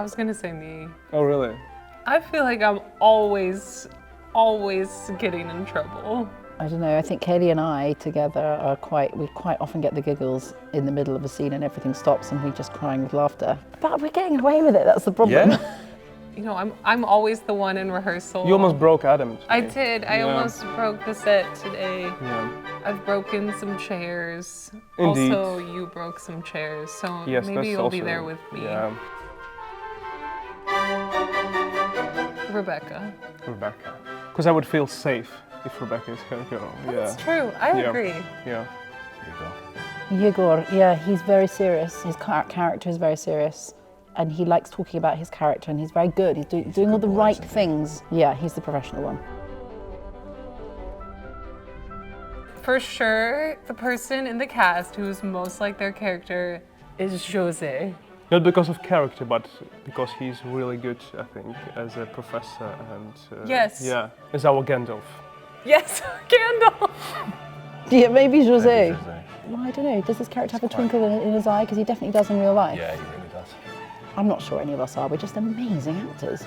was gonna say me. Oh, really? I feel like I'm always getting in trouble. I don't know, I think Kaylee and I together we quite often get the giggles in the middle of a scene and everything stops and we're just crying with laughter. But we're getting away with it, that's the problem. Yeah. You know, I'm always the one in rehearsal. You almost broke Adam today. I did. I almost broke the set today. Yeah. I've broken some chairs. Indeed. Also, you broke some chairs, so Yes, maybe you'll be there with me. Yeah. Rebecca. Because I would feel safe if Rebecca is her girl. That's true. I agree. Yeah. Yegor, yeah, he's very serious. His character is very serious. And he likes talking about his character and he's very good. He's doing all the right things. Yeah, he's the professional one. For sure, the person in the cast who's most like their character is José. Not because of character, but because he's really good, I think, as a professor and... Yes. Yeah, as our Gandalf. Yes, Gandalf! Yeah, maybe José. Maybe José. Well, I don't know, does this character have a twinkle in his eye? Because he definitely does in real life. Yeah, he really does. I'm not sure any of us are, we're just amazing actors.